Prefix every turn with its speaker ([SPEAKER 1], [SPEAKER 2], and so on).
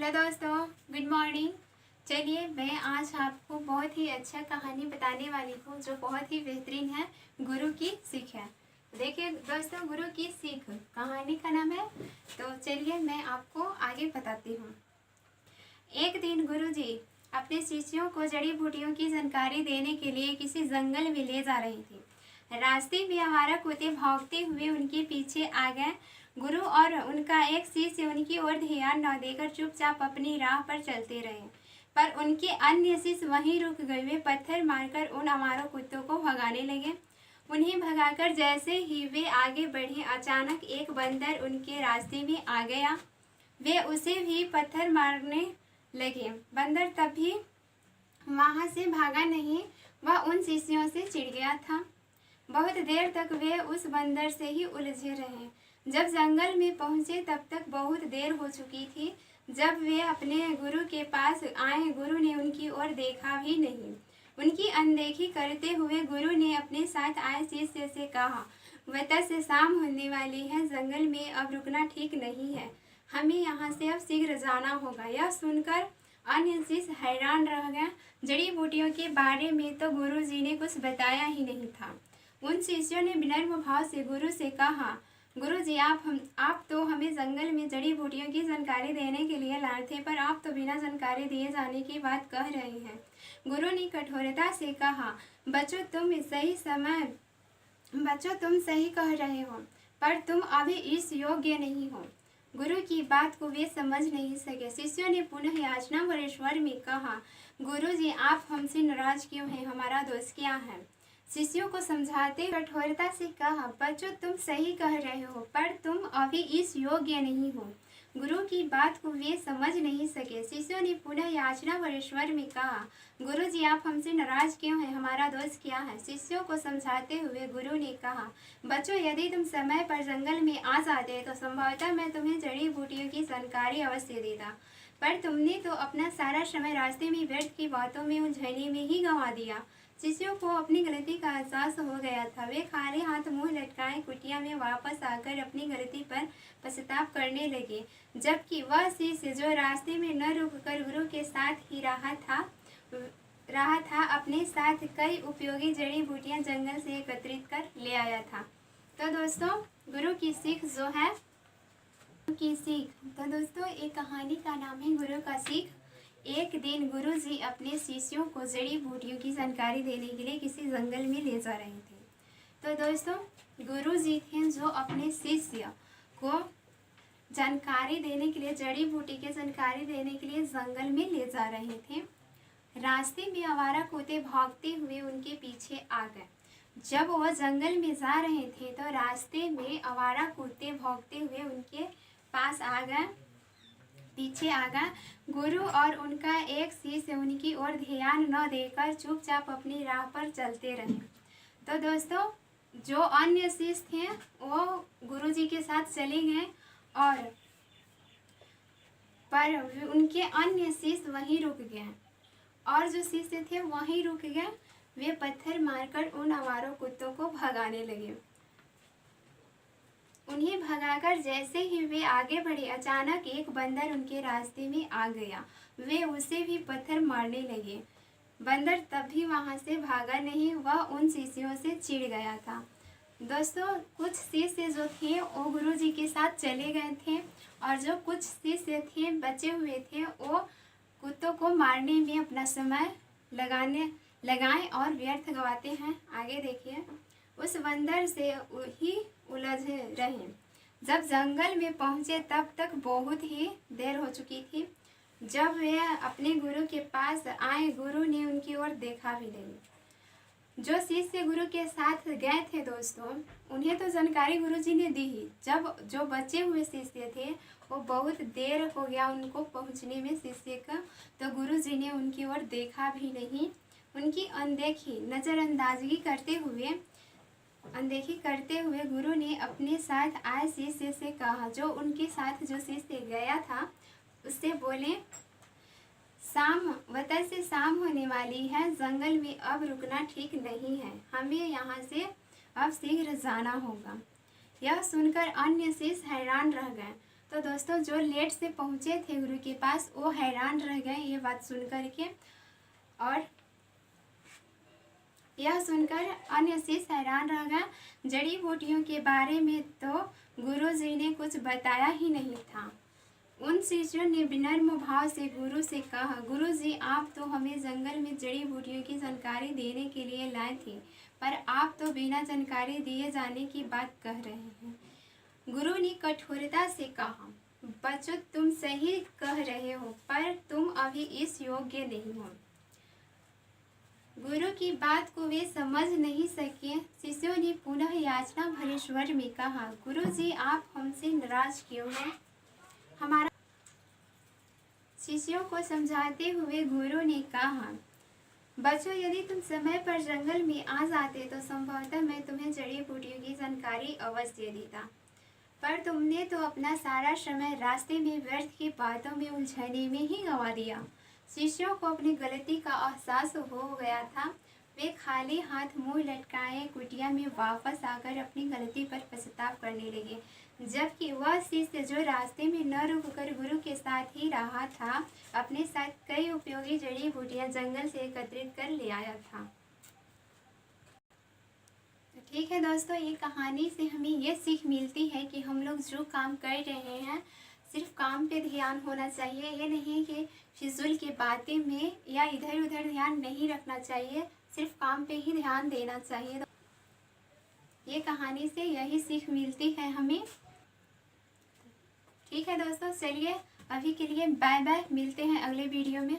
[SPEAKER 1] Hello दोस्तों, good morning. चलिए मैं आज आपको बहुत ही अच्छा कहानी बताने वाली हूँ जो बहुत ही बेहतरीन है। गुरु की सीख है। देखिए दोस्तों, गुरु की सीख कहानी का नाम है। तो चलिए मैं आपको आगे बताती हूँ। एक दिन गुरुजी अपने शिष्यों को जड़ी बूटियों की जानकारी देने के लिए किसी जंगल में ले जा रही थी। रास्ते में आवारा कुत्ते भौंकते हुए उनके पीछे आ गए। गुरु और उनका एक शिष्य उनकी ओर ध्यान न देकर चुपचाप अपनी राह पर चलते रहे, पर उनके अन्य शिष्य वहीं रुक गए। वे पत्थर मारकर उन आवारा कुत्तों को भगाने लगे। उन्हें भगाकर जैसे ही वे आगे बढ़े, अचानक एक बंदर उनके रास्ते में आ गया। वे उसे भी पत्थर मारने लगे। बंदर तभी वहां से भागा नहीं, वह उन शिष्यों से चिढ़ गया था। बहुत देर तक वे उस बंदर से ही उलझे रहे। जब जंगल में पहुंचे तब तक बहुत देर हो चुकी थी। जब वे अपने गुरु के पास आए, गुरु ने उनकी ओर देखा भी नहीं। उनकी अनदेखी करते हुए गुरु ने अपने साथ आए शिष्य से कहा, वतः से शाम होने वाली है, जंगल में अब रुकना ठीक नहीं है, हमें यहाँ से अब शीघ्र जाना होगा। यह सुनकर अन्य शिष्य हैरान रह गए। जड़ी बूटियों के बारे में तो गुरु जी ने कुछ बताया ही नहीं था। उन शिष्यों ने विनम्र भाव से गुरु से कहा, गुरु जी आप तो हमें जंगल में जड़ी बूटियों की जानकारी देने के लिए लाए थे, पर आप तो बिना जानकारी दिए जाने की बात कह रहे हैं। गुरु ने कठोरता से कहा, बच्चों तुम सही कह रहे हो, पर तुम अभी इस योग्य नहीं हो। गुरु की बात को वे समझ नहीं सके। शिष्यों ने पुनः याचना भरे स्वर में कहा, गुरु जी आप हमसे नाराज क्यों हैं, हमारा दोष क्या है। शिष्यों को समझाते कठोरता से कहा, बच्चों तुम सही कह रहे हो, पर तुम अभी इस योग्य नहीं हो। गुरु की बात को वे समझ नहीं सके। शिष्यों ने पुनः याचना भरे स्वर में कहा, गुरु जी आप हमसे नाराज क्यों हैं, हमारा दोष क्या है। शिष्यों को समझाते हुए गुरु ने कहा, बच्चों यदि तुम समय पर जंगल में आ जाते तो संभवतः मैं तुम्हें जड़ी बूटियों की जानकारी अवश्य देता, पर तुमने तो अपना सारा समय रास्ते में व्यर्थ की बातों में उलझने में ही गंवा दिया। शिष्यों को अपनी गलती का एहसास हो गया था। वे खाली हाथ मुंह लटकाए कुटिया में वापस आकर अपनी गलती पर पश्चाताप करने लगे, जबकि वह शिष्य जो रास्ते में न रुककर गुरु के साथ ही रहा था अपने साथ कई उपयोगी जड़ी बूटियां जंगल से एकत्रित कर ले आया था। तो दोस्तों, गुरु की सीख जो है तो दोस्तों एक कहानी का नाम है गुरु का सीख। एक दिन गुरु जी अपने शिष्यों को जड़ी बूटियों की जानकारी देने के लिए किसी जंगल में ले जा रहे थे। तो दोस्तों गुरु जी थे जो अपने शिष्य को जानकारी देने के लिए, जड़ी बूटी की जानकारी देने के लिए जंगल में ले जा रहे थे। रास्ते में आवारा कुत्ते भागते हुए उनके पीछे आ गए। जब वह जंगल में जा रहे थे तो रास्ते में आवारा कुत्ते भागते हुए उनके पास आ गए, पीछे आ गए। गुरु और उनका एक शिष्य उनकी ओर ध्यान न देकर चुपचाप अपनी राह पर चलते रहे। तो दोस्तों जो अन्य शिष्य थे वो गुरु जी के साथ चले गए, पर उनके अन्य शिष्य वहीं रुक गए, और जो शिष्य थे वहीं रुक गए। वे पत्थर मारकर उन आवारा कुत्तों को भगाने लगे। उन्हें भगाकर जैसे ही वे आगे बढ़े, अचानक एक बंदर उनके रास्ते में आ गया। वे उसे भी पत्थर मारने लगे। बंदर तब भी वहां से भागा नहीं, वह उन शिष्यों से चिढ़ गया था। दोस्तों कुछ शिष्य जो थे वो गुरु जी के साथ चले गए थे, और जो कुछ शिष्य थे बचे हुए थे वो कुत्तों को मारने में अपना समय लगाएं और व्यर्थ गवाते हैं। आगे देखिए, उस बंदर से ही उलझे रहे। जब जंगल में पहुंचे तब तक बहुत ही देर हो चुकी थी। जब वे अपने गुरु के पास आए, गुरु ने उनकी ओर देखा भी नहीं। जो शिष्य गुरु के साथ गए थे दोस्तों, उन्हें तो जानकारी गुरु जी ने दी ही। जब जो बचे हुए शिष्य थे वो बहुत देर हो गया उनको पहुंचने में शिष्य का, तो गुरु जी ने उनकी ओर देखा भी नहीं। उनकी नज़रअंदाजी करते हुए गुरु ने अपने साथ आए शिष्य से कहा, जो उनके साथ जो शिष्य गया था उससे बोले, शाम होने वाली है, जंगल में अब रुकना ठीक नहीं है, हमें यहाँ से अब शीघ्र जाना होगा। यह सुनकर अन्य शिष्य हैरान रह गए। तो दोस्तों जो लेट से पहुँचे थे गुरु के पास वो हैरान रह गए ये बात सुन कर के, और यह सुनकर अन्य शिष्य हैरान रह गए। जड़ी बूटियों के बारे में तो गुरु जी ने कुछ बताया ही नहीं था। उन शिष्यों ने विनम्र भाव से गुरु से कहा, गुरु जी आप तो हमें जंगल में जड़ी बूटियों की जानकारी देने के लिए लाए थे, पर आप तो बिना जानकारी दिए जाने की बात कह रहे हैं। गुरु ने कठोरता से कहा, बच्चों तुम सही कह रहे हो, पर तुम अभी इस योग्य नहीं हो। गुरु की बात को वे समझ नहीं सके। शिष्यों ने पुनः याचना भरे स्वर में कहा, गुरु जी आप हमसे नाराज क्यों हैं? हमारा शिष्यों को समझाते हुए गुरु ने कहा, बच्चों यदि तुम समय पर जंगल में आ जाते तो संभवतः मैं तुम्हें जड़ी बूटियों की जानकारी अवश्य देता, पर तुमने तो अपना सारा समय रास्ते में व्यर्थ की बातों में उलझने में ही गंवा दिया। शिष्यों को अपनी गलती का एहसास हो गया था। वे खाली हाथ मुंह लटकाए कुटिया में वापस आकर अपनी गलती पर पछतावा करने लगे, जबकि वह शिष्य जो रास्ते में न रुककर गुरु के साथ ही रहा था, अपने साथ कई उपयोगी जड़ी बूटियां जंगल से एकत्रित कर ले आया था। तो ठीक है दोस्तों, ये कहानी से हमें ये सीख मिलती है कि हम लोग जो काम कर रहे हैं सिर्फ काम पे ध्यान होना चाहिए। ये नहीं कि फिजूल की बातें में या इधर उधर ध्यान नहीं रखना चाहिए, सिर्फ काम पे ही ध्यान देना चाहिए। ये कहानी से यही सीख मिलती है हमें। ठीक है दोस्तों, चलिए अभी के लिए बाय बाय, मिलते हैं अगले वीडियो में।